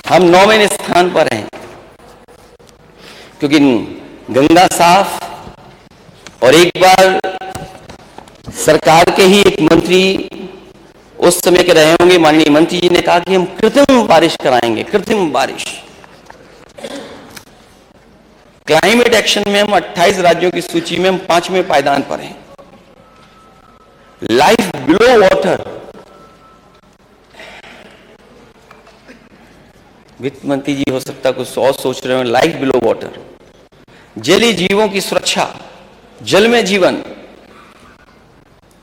हम 9वें स्थान पर हैं, क्योंकि गंगा साफ। और एक बार सरकार के ही एक मंत्री उस समय के रहे होंगे, माननीय मंत्री जी ने कहा कि हम कृत्रिम बारिश कराएंगे, कृत्रिम बारिश। क्लाइमेट एक्शन में हम 28 राज्यों की सूची में हम 5वें पायदान पर हैं। लाइफ बिलो वाटर, वित्त मंत्री जी हो सकता कुछ और सोच रहे हो। लाइफ बिलो वाटर, जलीय जीवों की सुरक्षा, जल में जीवन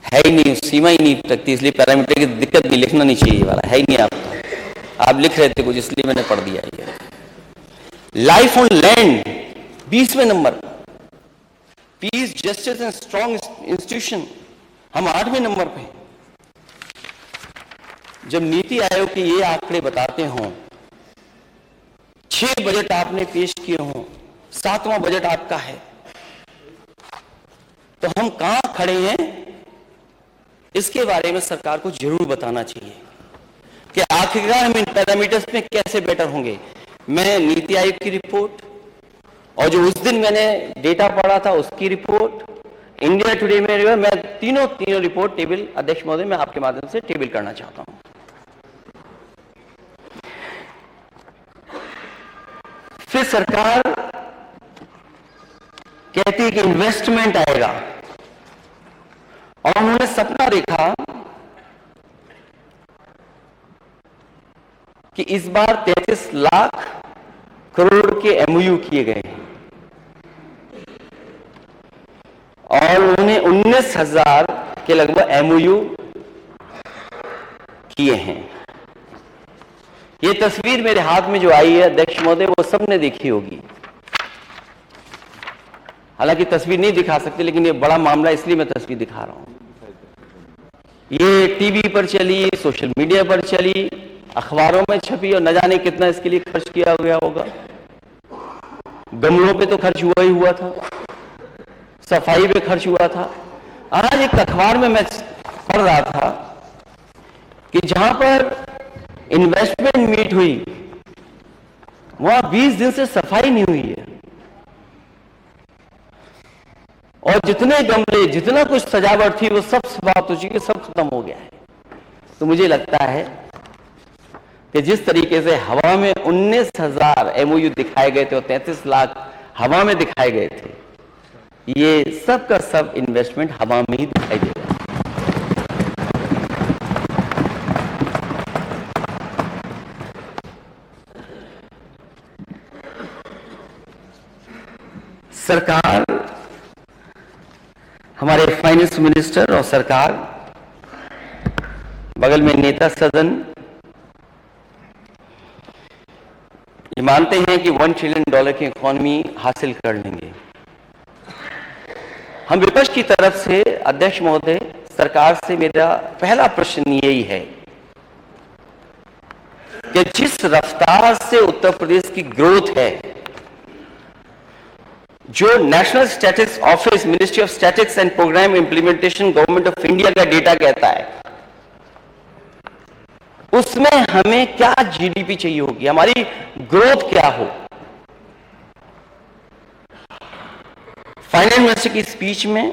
है ही नहीं, सीमा ही नहीं रखती, इसलिए पैरामीटर की दिक्कत नहीं, लिखना नहीं चाहिए वाला है ही नहीं। आप लिख रहे थे कुछ, इसलिए मैंने पढ़ दिया ये। लाइफ ऑन लैंड 20वें नंबर, peace, justice and strong institution हम 8वें नंबर पे। जब नीति आयोग के ये आंकड़े बताते हों, 6 बजट आपने पेश किए हों, 7वां बजट आपका है, तो हम कहां खड़े हैं इसके बारे में सरकार को जरूर बताना चाहिए कि आखिरकार हम इन पैरामीटर्स में कैसे बेटर होंगे। मैं नीति आयोग की रिपोर्ट और जो उस दिन मैंने डेटा पढ़ा था उसकी रिपोर्ट, इंडिया टुडे में मैं तीनों रिपोर्ट टेबल, अध्यक्ष महोदय मैं आपके माध्यम से टेबल करना चाहता हूं। फिर सरकार कहती है कि इन्वेस्टमेंट आएगा, और उन्होंने सपना देखा कि इस बार 33 लाख करोड़ के एमओयू किए गए और उन्होंने 19,000 के लगभग एमओयू किए हैं। ये तस्वीर मेरे हाथ में जो आई है अध्यक्ष महोदय, वो सबने देखी होगी। हालांकि तस्वीर नहीं दिखा सकते, लेकिन ये बड़ा मामला इसलिए मैं तस्वीर दिखा रहा हूं। ये टीवी पर चली, सोशल मीडिया पर चली, अखबारों में छपी, और न जाने कितना इसके लिए खर्च किया गया होगा। गमलों पे तो खर्च हुआ ही हुआ था, सफाई पे खर्च हुआ था। आज एक अखबार में मैं पढ़ रहा था कि जहां पर इन्वेस्टमेंट मीट हुई, वहां 20 दिन से सफाई नहीं हुई है, और जितने गमले, जितना कुछ सजावट थी, वो सब समाप्त हो चुकी है, सब खत्म हो गया है। तो मुझे लगता है कि जिस तरीके से हवा में 19,000 एमओयू दिखाए गए थे और 33 लाख हवा में दिखाए गए थे, ये सब का सब इन्वेस्टमेंट हवा में ही दिखाई दे रहा है। सरकार, हमारे फाइनेंस मिनिस्टर और सरकार, बगल में नेता सदन, ये मानते हैं कि $1 ट्रिलियन की इकोनॉमी हासिल कर लेंगे। हम विपक्ष की तरफ से अध्यक्ष महोदय, सरकार से मेरा पहला प्रश्न यही है कि जिस रफ्तार से उत्तर प्रदेश की ग्रोथ है, जो national statistics office, ministry of statistics and programme implementation, government of India का डेटा कहता है, उसमें हमें क्या जीडीपी चाहिए होगी, हमारी ग्रोथ क्या हो। फाइनेंस मिनिस्टर की स्पीच में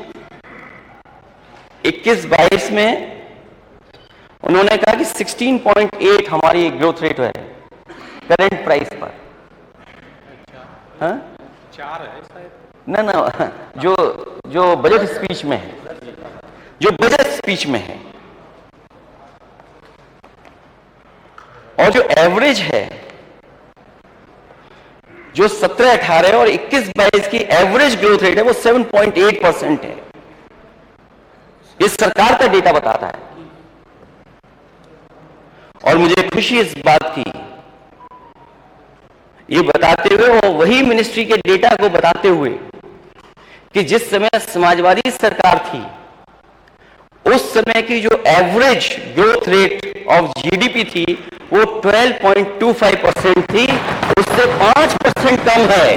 21-22 में उन्होंने कहा कि 16.8 हमारी ग्रोथ रेट है करंट प्राइस पर। हाँ? 4 है शायद। ना, जो बजट स्पीच में है, जो बजट स्पीच में है, और जो एवरेज है, जो 17-18 और 21-22 की एवरेज ग्रोथ रेट है, वो 7.8% है। ये सरकार का डेटा बताता है। और मुझे खुशी इस बात की, ये बताते हुए, और वही मिनिस्ट्री के डेटा को बताते हुए, कि जिस समय समाजवादी सरकार थी, उस समय की जो average growth rate of GDP थी वो 12.25% थी, उससे 5% कम है।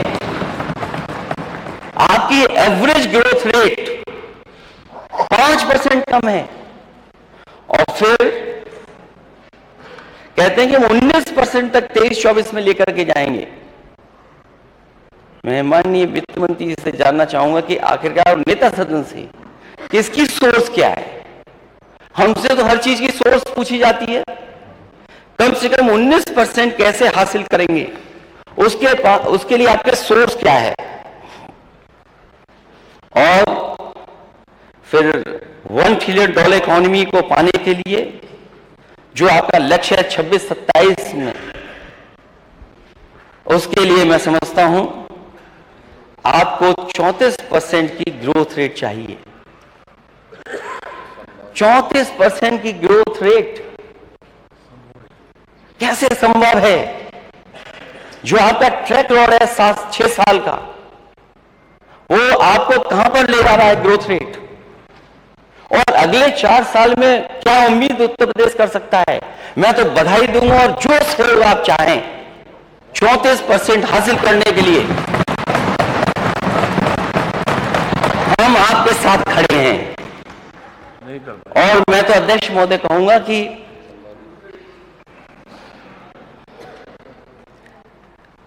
आपकी एवरेज ग्रोथ रेट 5% कम है। और फिर कहते हैं कि हम 19% तक 23-24 में लेकर के जाएंगे। मैं माननीय वित्त मंत्री जी से जानना चाहूंगा कि आखिरकार नेता सदन से कि इसकी सोर्स क्या है। हमसे तो हर चीज की सोर्स पूछी जाती है, कम से कम 19% कैसे हासिल करेंगे, उसके लिए आपके सोर्स क्या है। और फिर $1 ट्रिलियन इकोनॉमी को पाने के लिए जो आपका लक्ष्य है 26-27 में, उसके लिए मैं समझता हूं आपको 34% की ग्रोथ रेट चाहिए। 34% की ग्रोथ रेट कैसे संभव है? जो आपका ट्रैक रिकॉर्ड है 6 साल का, वो आपको कहां पर ले जा रहा है ग्रोथ रेट? और अगले 4 साल में क्या उम्मीद उत्तर प्रदेश कर सकता है? मैं तो बधाई दूंगा और जो सहयोग आप चाहें 34% हासिल करने के लिए हम आपके साथ खड़े हैं। और मैं तो अध्यक्ष महोदय कहूंगा कि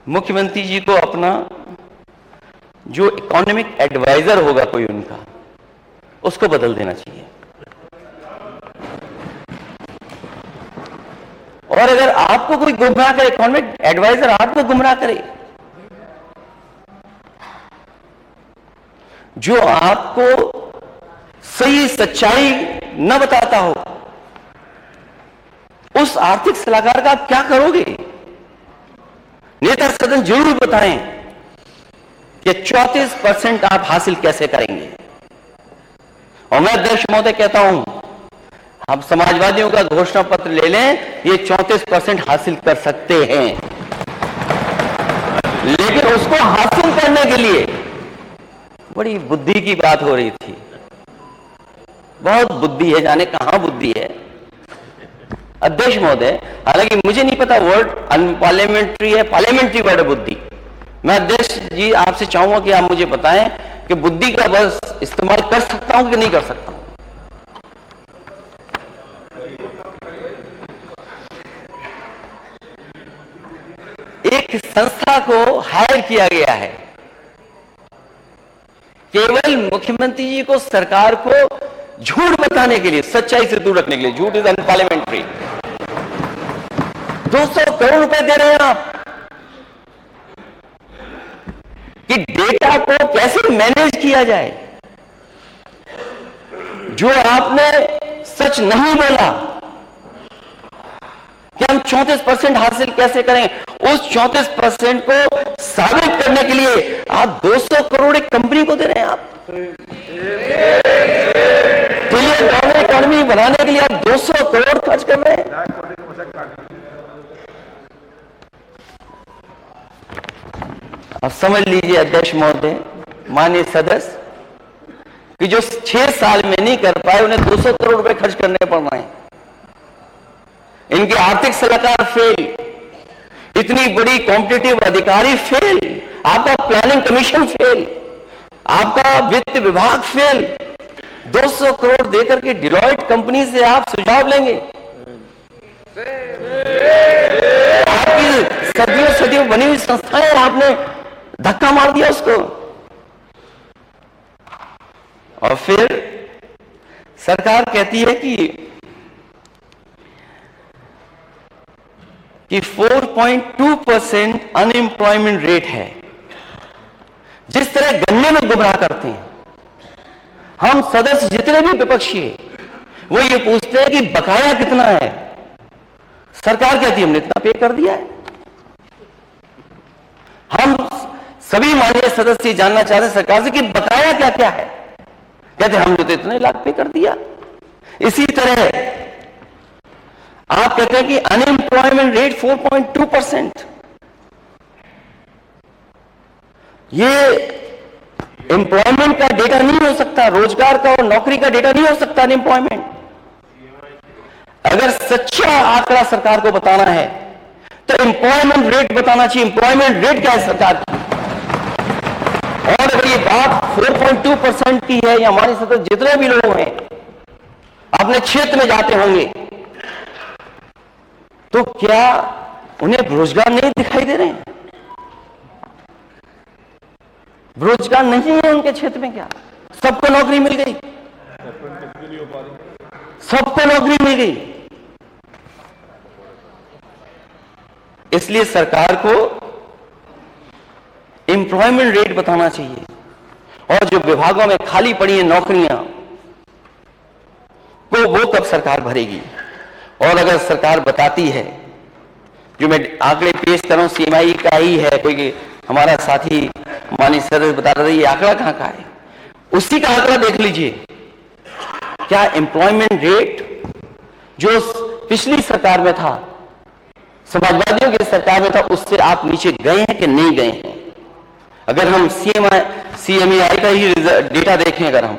मुख्यमंत्री जी को अपना जो इकोनॉमिक एडवाइजर होगा कोई उनका, उसको बदल देना चाहिए। और अगर आपको कोई गुमराह करे, इकोनॉमिक एडवाइजर आपको गुमराह करे, जो आपको सही सच्चाई न बताता हो, उस आर्थिक सलाहकार का आप क्या करोगे? नेता सदन जरूर बताएं कि 34% आप हासिल कैसे करेंगे। और मैं अध्यक्ष महोदय कहता हूं, हम समाजवादियों का घोषणा पत्र ले लें, ये 34% हासिल कर सकते हैं। लेकिन उसको हासिल करने के लिए बड़ी बुद्धि की बात हो रही थी। बहुत बुद्धि है, जाने कहां बुद्धि है अध्यक्ष महोदय। हालांकि मुझे नहीं पता वर्ड अनपार्लियामेंट्री है, पार्लियामेंट्री वर्ड है बुद्धि। मैं अध्यक्ष जी आपसे चाहूंगा कि आप मुझे बताएं कि बुद्धि का बस इस्तेमाल कर सकता हूं कि नहीं कर सकता हूं। एक संस्था को हायर किया गया है केवल मुख्यमंत्री जी को, सरकार को झूठ बताने के लिए, सच्चाई से दूर रखने के लिए। झूठ इज अनपार्लियामेंट्री। 200 करोड़ रुपए दे रहे हैं आप कि डेटा को कैसे मैनेज किया जाए। जो आपने सच नहीं बोला कि हम 34% हासिल कैसे करें, उस 34% को साबित करने के लिए आप 200 करोड़ एक कंपनी को दे रहे हैं। आप ट्रिलियन डॉलर इकोनॉमी बनाने के लिए आप 200 करोड़ खर्च कर रहे हैं। अब समझ लीजिए अध्यक्ष महोदय, माननीय सदस्य, कि जो 6 साल में नहीं कर पाए उन्हें 200 करोड़ रुपए खर्च करने पड़ रहे हैं। इनके आर्थिक सलाहकार फेल, इतनी बड़ी कॉम्पिटिटिव अधिकारी फेल, आपका प्लानिंग कमीशन फेल, आपका वित्त विभाग फेल। 200 करोड़ देकर के डिलॉयट कंपनी से आप सुझाव लेंगे? आपकी सदियों बनी हुई संस्थाएं आपने धक्का मार दिया उसको। और फिर सरकार कहती है कि 4.2% अनएम्प्लॉयमेंट रेट है। जिस तरह गन्ने में गुमराह करते हैं, हम सदस्य जितने भी विपक्षी है वो ये पूछते हैं कि बकाया कितना है। सरकार कहती है हमने इतना पे कर दिया है। हम सभी माननीय सदस्य जानना चाहते हैं सरकार से कि बकाया क्या क्या है। कहते हमने तो इतने लाख पे कर दिया। इसी तरह आप कहते हैं कि अनएम्प्लॉयमेंट रेट 4.2%। ये एम्प्लॉयमेंट का डेटा नहीं हो सकता, रोजगार का और नौकरी का डेटा नहीं हो सकता अनएम्प्लॉयमेंट। अगर सच्चा आंकड़ा सरकार को बताना है तो एम्प्लॉयमेंट रेट बताना चाहिए। एम्प्लॉयमेंट रेट क्या है सरकार की? और अगर ये बात 4.2% की है, या हमारे साथ जितने भी लोग हैं अपने क्षेत्र में जाते होंगे तो क्या उन्हें रोजगार नहीं दिखाई दे रहे हैं? रोजगार नहीं है उनके क्षेत्र में क्या? सबको नौकरी मिल गई, सबको नौकरी मिल गई। इसलिए सरकार को एम्प्लॉयमेंट रेट बताना चाहिए, और जो विभागों में खाली पड़ी हैं नौकरियां को वो कब सरकार भरेगी। और अगर सरकार बताती है, जो मैं आंकड़े पेश कर रहा हूं सीएमआई का ही है, कोई हमारा साथी माननीय सदस्य बता रहे थे, ये आंकड़ा कहां का है, उसी का आंकड़ा देख लीजिए। क्या एम्प्लॉयमेंट रेट जो पिछली सरकार में था, समाजवादियों की सरकार में था, उससे आप नीचे गए हैं कि नहीं गए हैं? अगर हम सीएमआई का ही डेटा देखें, अगर हम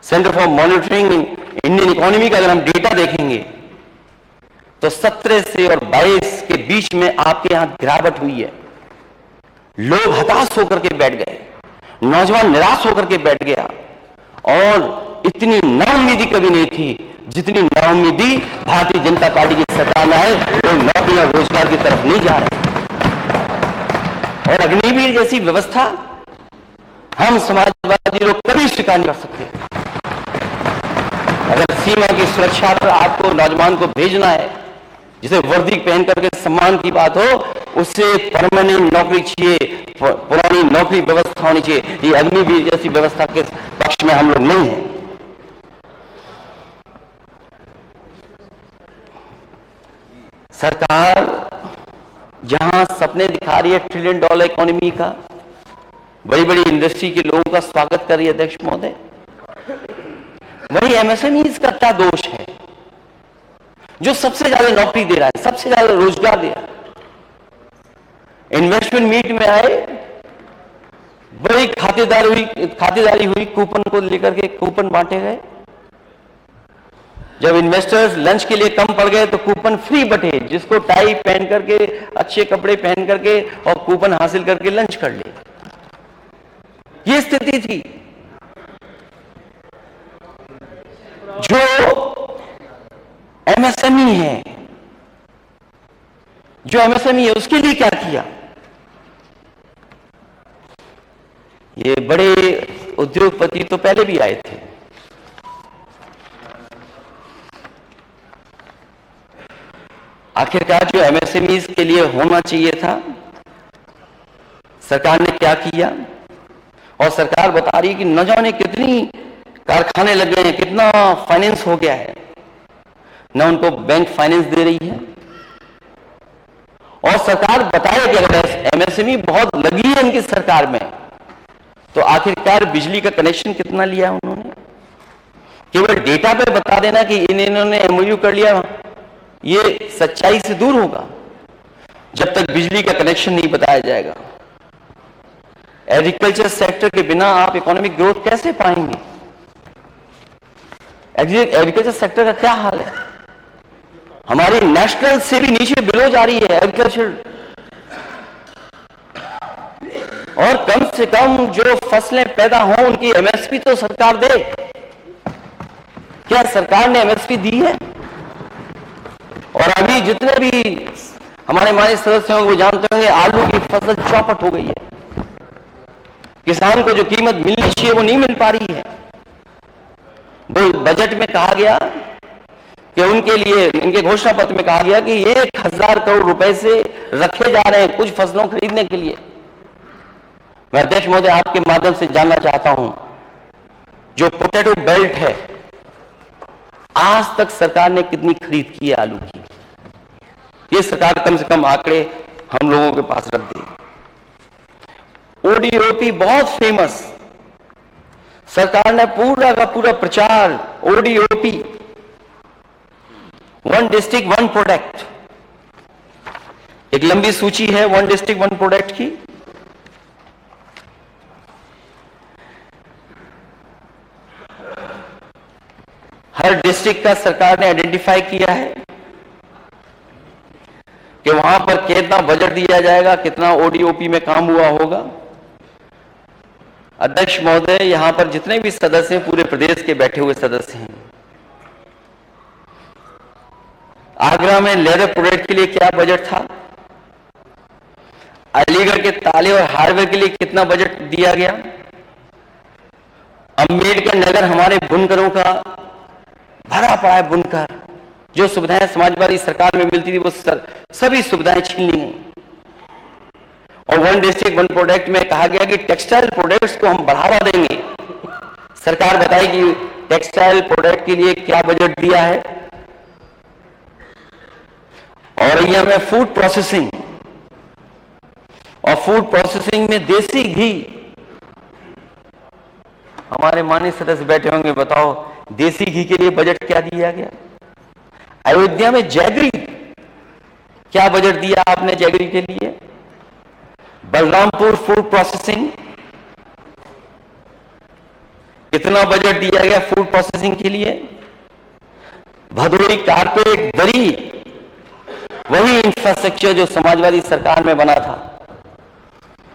centre for monitoring Indian economy का अगर हम डेटा देखेंगे, तो 17 से और 22 के बीच में आपके यहां गिरावट हुई है। लोग हताश होकर के बैठ गए, नौजवान निराश होकर के बैठ गया, और इतनी नाउम्मीदी कभी नहीं थी जितनी नाउम्मीदी भारतीय जनता पार्टी की सरकार में है। लोग नौकरी और रोजगार की तरफ नहीं जा रहे, और अग्निवीर जैसी व्यवस्था हम समाजवादी लोग कभी स्वीकार नहीं कर सकते। अगर सीमा की सुरक्षा पर आपको नौजवान को भेजना है, जिसे वर्दी पहन करके सम्मान की बात हो, उससे परमानेंट नौकरी चाहिए, पुरानी नौकरी व्यवस्था होनी चाहिए। ये अग्निवीर जैसी व्यवस्था के पक्ष में हम लोग नहीं हैं। सरकार जहां सपने दिखा रही है $1 ट्रिलियन इकोनॉमी का, बड़ी बड़ी इंडस्ट्री के लोगों का स्वागत कर रही है अध्यक्ष महोदय, वही एमएसएमईज का क्या दोष है, जो सबसे ज्यादा नौकरी दे रहा है, सबसे ज्यादा रोजगार दे रहा है। इन्वेस्टमेंट मीट में आए, बड़ी खातिरदारी हुई, कूपन को लेकर के कूपन बांटे गए। जब इन्वेस्टर्स लंच के लिए कम पड़ गए तो कूपन फ्री बटे, जिसको टाई पहन करके, अच्छे कपड़े पहन करके और कूपन हासिल करके लंच कर ले। ये स्थिति थी। जो एमएसएमई है, उसके लिए क्या किया? ये बड़े उद्योगपति तो पहले भी आए थे, आखिरकार जो एमएसएमईज के लिए होना चाहिए था, सरकार ने क्या किया? और सरकार बता रही है कि न जाने कितनी कारखाने लग गए हैं, कितना फाइनेंस हो गया है, न उनको बैंक फाइनेंस दे रही है। और सरकार बताए कि अगर एमएसएमई बहुत लगी है इनकी सरकार में, तो आखिरकार बिजली का कनेक्शन कितना लिया उन्होंने? केवल डेटा पे बता देना कि इन्होंने एमओयू कर लिया, ये सच्चाई से दूर होगा जब तक बिजली का कनेक्शन नहीं बताया जाएगा। एग्रीकल्चर सेक्टर के बिना आप इकोनॉमिक ग्रोथ कैसे पाएंगे? एग्रीकल्चर सेक्टर का क्या हाल है? हमारी नेशनल से भी नीचे बिलो जा रही है एग्रीकल्चर। और कम से कम जो फसलें पैदा हो उनकी एमएसपी तो सरकार दे। क्या सरकार ने एमएसपी दी है? और अभी जितने भी हमारे माननीय सदस्य होंगे वो जानते होंगे, आलू की फसल चौपट हो गई है। किसान को जो कीमत मिलनी चाहिए वो नहीं मिल पा रही है। बजट में कहा गया कि उनके लिए, इनके घोषणा पत्र में कहा गया कि 1000 करोड़ रुपए से रखे जा रहे हैं कुछ फसलों खरीदने के लिए। मैं अध्यक्ष महोदय आपके माध्यम से जानना चाहता हूं, जो पोटैटो बेल्ट है, आज तक सरकार ने कितनी खरीद की है आलू की? ये सरकार कम से कम आंकड़े हम लोगों के पास रख दे। ओडीओपी बहुत फेमस, सरकार ने पूरा का पूरा प्रचार ODOP, one district one product, एक लंबी सूची है वन डिस्ट्रिक्ट वन प्रोडक्ट की। हर डिस्ट्रिक्ट का सरकार ने आइडेंटिफाई किया है कि वहां पर कितना बजट दिया जाएगा, कितना ओडीओपी में काम हुआ होगा। अध्यक्ष महोदय, यहां पर जितने भी सदस्य हैं, पूरे प्रदेश के बैठे हुए सदस्य हैं, आगरा में लेदर प्रोडक्ट के लिए क्या बजट था, अलीगढ़ के ताले और हार्डवेयर के लिए कितना बजट दिया गया, अम्बेडकर नगर हमारे बुनकरों का भरा पड़ा है, बुनकर जो सुविधाएं समाजवादी सरकार में मिलती थी वो सभी सुविधाएं छीन ली गई। और वन डिस्ट्रिक्ट वन प्रोडक्ट में कहा गया कि टेक्सटाइल प्रोडक्ट्स को हम बढ़ावा देंगे। सरकार बताएगी टेक्सटाइल प्रोडक्ट के लिए क्या बजट दिया है। और यह में फूड प्रोसेसिंग, और फूड प्रोसेसिंग में देसी घी, हमारे माननीय सदस्य बैठे होंगे, बताओ देसी घी के लिए बजट क्या दिया गया। अयोध्या में जैगरी, क्या बजट दिया आपने जैगरी के लिए। बलरामपुर फूड प्रोसेसिंग, कितना बजट दिया गया फूड प्रोसेसिंग के लिए। भदोही कारपेट दरी, वही इंफ्रास्ट्रक्चर जो समाजवादी सरकार में बना था,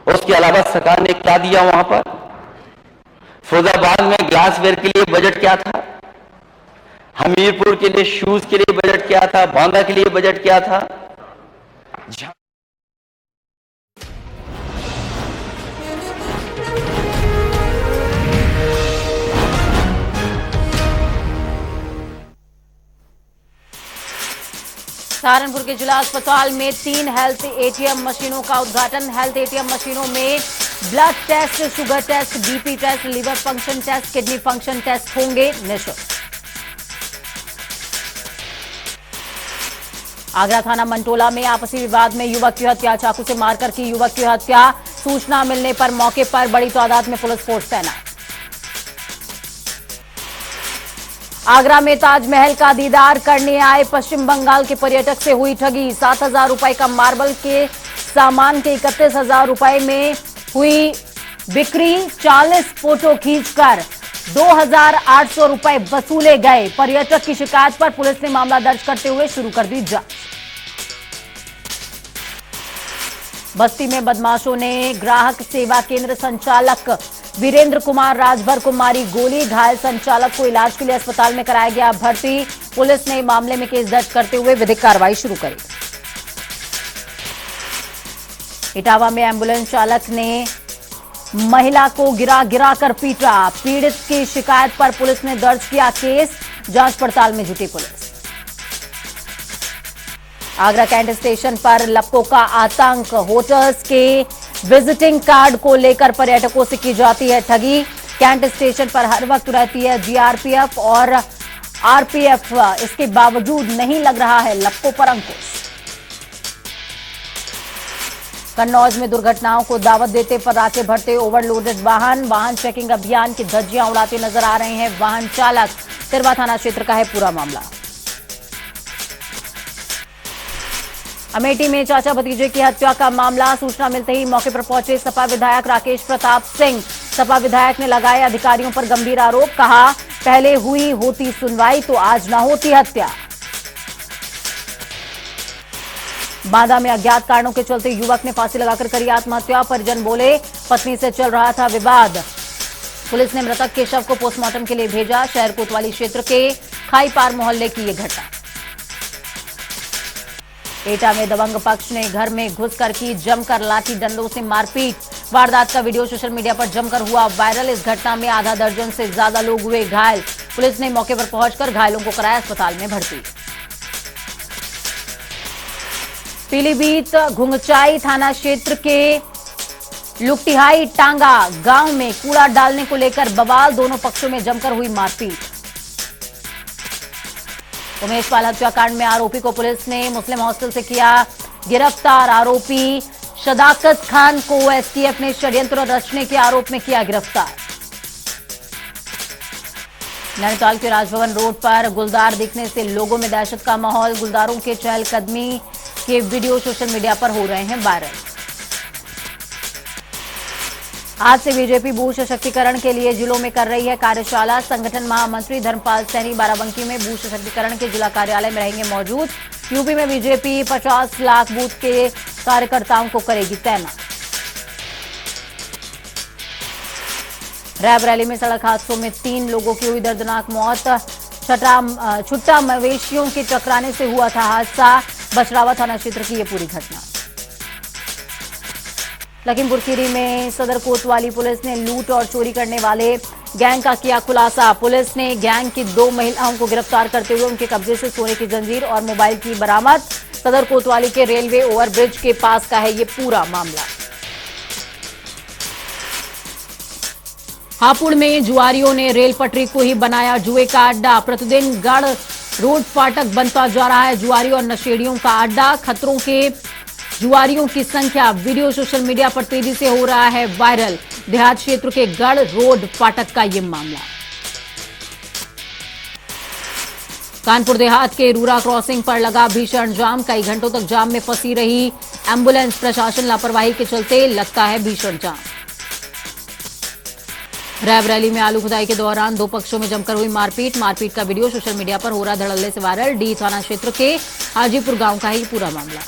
उसके अलावा सरकार ने क्या दिया वहां पर। फिरोजाबाद में ग्लासवेयर के लिए बजट क्या था, हमीरपुर के लिए शूज के लिए बजट क्या था, बांदा के लिए बजट क्या था। सहारनपुर के जिला अस्पताल में 3 हेल्थ एटीएम मशीनों का उद्घाटन। हेल्थ एटीएम मशीनों में blood test, sugar test, BP test, liver function test, kidney function test होंगे निःशुल्क। आगरा थाना मंटोला में आपसी विवाद में युवक की हत्या, चाकू से मारकर की युवक की हत्या। सूचना मिलने पर मौके पर बड़ी तादाद में पुलिस फोर्स तैनात। आगरा में ताजमहल का दीदार करने आए पश्चिम बंगाल के पर्यटक से हुई ठगी। 7,000 रुपए का मार्बल के सामान के 31,000 रुपए में हुई बिक्री। 40 फोटो खींचकर 2,800 रुपए वसूले गए। पर्यटक की शिकायत पर पुलिस ने मामला दर्ज करते हुए शुरू कर दी जांच। बस्ती में बदमाशों ने ग्राहक सेवा केंद्र संचालक वीरेंद्र कुमार राजभर को मारी गोली। घायल संचालक को इलाज के लिए अस्पताल में कराया गया भर्ती। पुलिस ने मामले में केस दर्ज करते हुए विधिक कार्रवाई शुरू करी। इटावा में एम्बुलेंस चालक ने महिला को गिरा कर पीटा। पीड़ित की शिकायत पर पुलिस ने दर्ज किया केस। जांच पड़ताल में जुटी पुलिस। आगरा कैंट स्टेशन पर लप्पो का आतंक। होटल्स के विजिटिंग कार्ड को लेकर पर्यटकों से की जाती है ठगी। कैंट स्टेशन पर हर वक्त रहती है जीआरपीएफ और आरपीएफ, इसके बावजूद नहीं लग रहा है लप्पो पर अंकुश। कन्नौज में दुर्घटनाओं को दावत देते पटाखे भरते ओवरलोडेड वाहन चेकिंग अभियान की धज्जियां उड़ाते नजर आ रहे हैं वाहन चालक। तिरवा थाना क्षेत्र का है पूरा मामला। अमेठी में चाचा भतीजे की हत्या का मामला। सूचना मिलते ही मौके पर पहुंचे सपा विधायक राकेश प्रताप सिंह। सपा विधायक ने लगाए अधिकारियों पर गंभीर आरोप। कहा पहले हुई होती सुनवाई तो आज न होती हत्या। बांदा में अज्ञात कारणों के चलते युवक ने फांसी लगाकर करी आत्महत्या। परिजन बोले पत्नी से चल रहा था विवाद। पुलिस ने मृतक के शव को पोस्टमार्टम के लिए भेजा। शहर कोतवाली क्षेत्र के खाईपार मोहल्ले की यह घटना। एटा में दबंग पक्ष ने घर में घुसकर की जमकर लाठी डंडों से मारपीट। वारदात का वीडियो सोशल मीडिया पर जमकर हुआ वायरल। इस घटना में आधा दर्जन से ज्यादा लोग हुए घायल। पुलिस ने मौके पर पहुंचकर घायलों को कराया अस्पताल में भर्ती। पीलीभीत घुंघचाई थाना क्षेत्र के लुकटिहाई टांगा गांव में कूड़ा डालने को लेकर बवाल। दोनों पक्षों में जमकर हुई मारपीट। उमेश पाल हत्याकांड में आरोपी को पुलिस ने मुस्लिम हॉस्टल से किया गिरफ्तार। आरोपी शदाकत खान को एसटीएफ ने षड्यंत्र रचने के आरोप में किया गिरफ्तार। नैनीताल के राजभवन रोड पर गुलदार दिखने से लोगों में दहशत का माहौल। गुलदारों के चहलकदमी के वीडियो सोशल मीडिया पर हो रहे हैं वायरल। आज से बीजेपी बूथ सशक्तिकरण के लिए जिलों में कर रही है कार्यशाला। संगठन महामंत्री धर्मपाल सैनी बाराबंकी में बूथ सशक्तिकरण के जिला कार्यालय में रहेंगे मौजूद। यूपी में बीजेपी 50 लाख बूथ के कार्यकर्ताओं को करेगी तैनात। रैब रैली में सड़क हादसों में 3 लोगों की हुई दर्दनाक मौत। छुट्टा मवेशियों के टकराने से हुआ था हादसा। बछरावा थाना क्षेत्र की यह पूरी घटना। लखीमपुर खीरी में सदर कोतवाली पुलिस ने लूट और चोरी करने वाले गैंग का किया खुलासा। पुलिस ने गैंग की 2 महिलाओं को गिरफ्तार करते हुए उनके कब्जे से सोने की जंजीर और मोबाइल की बरामद। सदर कोतवाली के रेलवे ओवरब्रिज के पास का है ये पूरा मामला। हापुड़ में जुआरियों ने रेल पटरी को ही बनाया जुए का अड्डा। प्रतिदिन गढ़ रोड फाटक बनता जा रहा है जुआरियों और नशेड़ियों का अड्डा। खतरों के जुआरियों की संख्या, वीडियो सोशल मीडिया पर तेजी से हो रहा है वायरल। देहात क्षेत्र के गढ़ रोड फाटक का यह मामला। कानपुर देहात के रूरा क्रॉसिंग पर लगा भीषण जाम। कई घंटों तक जाम में फंसी रही एम्बुलेंस। प्रशासन लापरवाही के चलते लगता है भीषण जाम। रायबरेली में आलू खुदाई के दौरान 2 पक्षों में जमकर हुई मारपीट। मारपीट का वीडियो सोशल मीडिया पर हो रहा धड़ल्ले से वायरल। डी थाना क्षेत्र के हाजीपुर गांव का है पूरा मामला।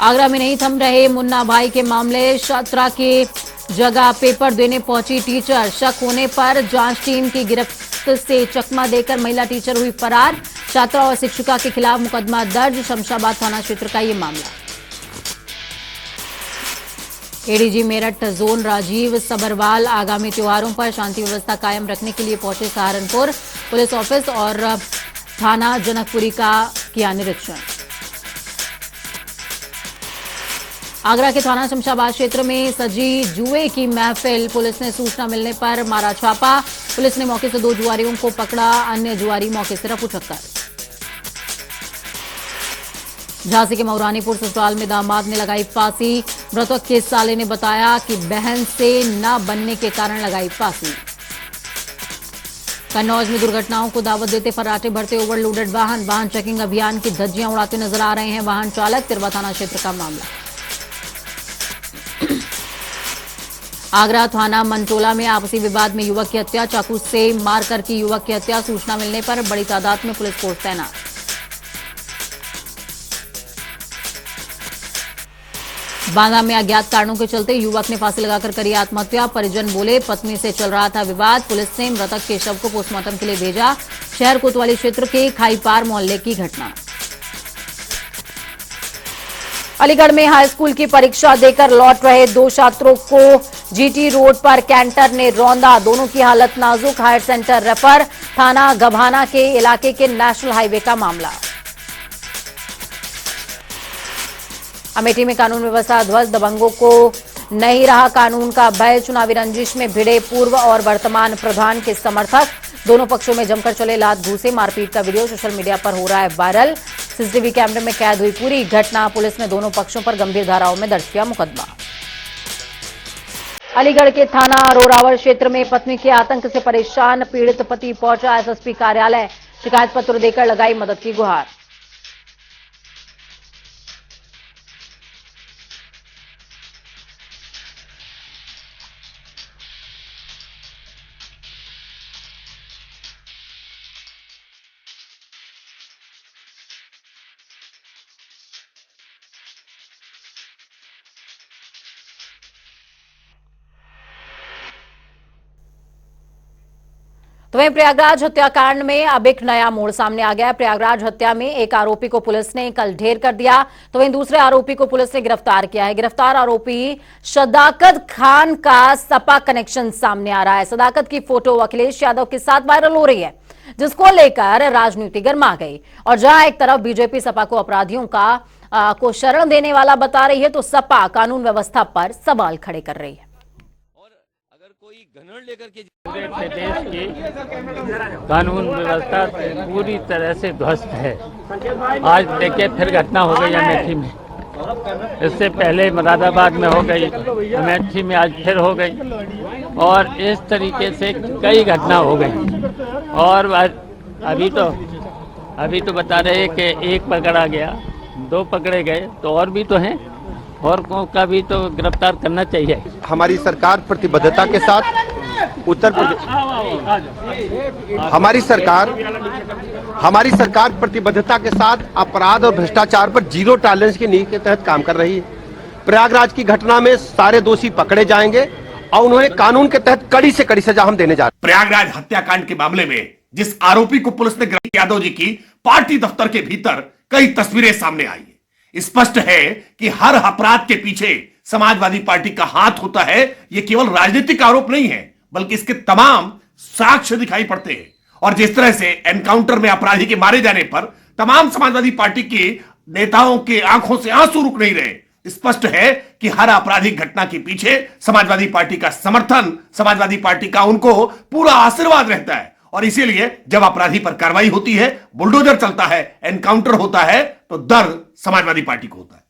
आगरा में नहीं थम रहे मुन्ना भाई के मामले। छात्रा के जगह पेपर देने पहुंची टीचर। शक होने पर जांच टीम की गिरफ्त से चकमा देकर महिला टीचर हुई फरार। छात्रा और शिक्षिका के खिलाफ मुकदमा दर्ज। शमशाबाद थाना क्षेत्र का ये मामला। एडीजी मेरठ जोन राजीव सबरवाल आगामी त्योहारों पर शांति व्यवस्था कायम रखने के लिए पहुंचे सहारनपुर। पुलिस ऑफिस और थाना जनकपुरी का किया निरीक्षण। आगरा के थाना शमशाबाद क्षेत्र में सजी जुए की महफिल। पुलिस ने सूचना मिलने पर मारा छापा। पुलिस ने मौके से 2 जुआरियों को पकड़ा। अन्य जुआरी मौके से रफू चक्कर। झांसी के मऊरानीपुर ससुराल में दामाद ने लगाई फांसी। मृतक के साले ने बताया कि बहन से न बनने के कारण लगाई फांसी। कन्नौज में दुर्घटनाओं को दावत देते फर्राटे भरते ओवरलोडेड वाहन। वाहन चेकिंग अभियान की धज्जियां उड़ाते नजर आ रहे हैं वाहन चालक। तिरवा थाना क्षेत्र का मामला। आगरा थाना मंटोला में आपसी विवाद में युवक की हत्या। चाकू से मारकर की युवक की हत्या। सूचना मिलने पर बड़ी तादाद में पुलिस फोर्स तैनात। बांदा में अज्ञात कारणों के चलते युवक ने फांसी लगाकर करी आत्महत्या। परिजन बोले पत्नी से चल रहा था विवाद। पुलिस ने मृतक के शव को पोस्टमार्टम के लिए भेजा। शहर कोतवाली क्षेत्र के खाईपार मोहल्ले की घटना। अलीगढ़ में हाई स्कूल की परीक्षा देकर लौट रहे 2 छात्रों को जीटी रोड पर कैंटर ने रौंदा। दोनों की हालत नाजुक। Higher centre refer. थाना गभाना के इलाके के नेशनल हाईवे का मामला। अमेठी में कानून व्यवस्था ध्वस्त। दबंगों को नहीं रहा कानून का भय। चुनावी रंजिश में भिड़े पूर्व और वर्तमान प्रधान के समर्थक। दोनों पक्षों में जमकर चले लात घूसे। मारपीट का वीडियो सोशल मीडिया पर हो रहा है वायरल। सीसीटीवी कैमरे में कैद हुई पूरी घटना। पुलिस ने दोनों पक्षों पर गंभीर धाराओं में दर्ज किया मुकदमा। अलीगढ़ के थाना रोरावर क्षेत्र में पत्नी के आतंक से परेशान पीड़ित पति पहुंचा एसएसपी कार्यालय। शिकायत पत्र देकर लगाई मदद की गुहार। तो वहीं प्रयागराज हत्याकांड में अब एक नया मोड़ सामने आ गया। प्रयागराज हत्या में एक आरोपी को पुलिस ने कल ढेर कर दिया। तो वहीं दूसरे आरोपी को पुलिस ने गिरफ्तार किया है। गिरफ्तार आरोपी सदाकत खान का सपा कनेक्शन सामने आ रहा है। सदाकत की फोटो अखिलेश यादव के साथ वायरल हो रही है, जिसको लेकर राजनीति गर्मा गई। और जहां एक तरफ बीजेपी सपा को अपराधियों को शरण देने वाला बता रही है, तो सपा कानून व्यवस्था पर सवाल खड़े कर रही है। कोई घनड़ लेकर के देश की कानून व्यवस्था पूरी तरह से ध्वस्त है। आज देखिए फिर घटना हो गई अमेठी में। इससे पहले मुरादाबाद में हो गई, अमेठी में आज फिर हो गई और इस तरीके से कई घटना हो गई। और अभी तो बता रहे हैं कि 1 पकड़ा गया, 2 पकड़े गए, तो और भी तो हैं और का भी तो गिरफ्तार करना चाहिए। हमारी सरकार प्रतिबद्धता के साथ उत्तर प्रदेश हमारी सरकार प्रतिबद्धता के साथ अपराध और भ्रष्टाचार पर 0 टॉलरेंस की नीति के तहत काम कर रही है। प्रयागराज की घटना में सारे दोषी पकड़े जाएंगे और उन्होंने कानून के तहत कड़ी से कड़ी सजा हम देने जा रहे हैं। प्रयागराज हत्याकांड के मामले में जिस आरोपी को पुलिस ने गिरफ्तार किया, यादव जी की पार्टी दफ्तर के भीतर कई तस्वीरें सामने आई है। स्पष्ट है कि हर अपराध के पीछे समाजवादी पार्टी का हाथ होता है। यह केवल राजनीतिक आरोप नहीं है, बल्कि इसके तमाम साक्ष्य दिखाई पड़ते हैं। और जिस तरह से एनकाउंटर में अपराधी के मारे जाने पर तमाम समाजवादी पार्टी के नेताओं के आंखों से आंसू रुक नहीं रहे, स्पष्ट है कि हर आपराधिक घटना के पीछे समाजवादी पार्टी का समर्थन, समाजवादी पार्टी का उनको पूरा आशीर्वाद रहता है। और इसीलिए जब अपराधी पर कार्रवाई होती है, बुलडोजर चलता है, एनकाउंटर होता है, तो दर्द समाजवादी पार्टी को होता है।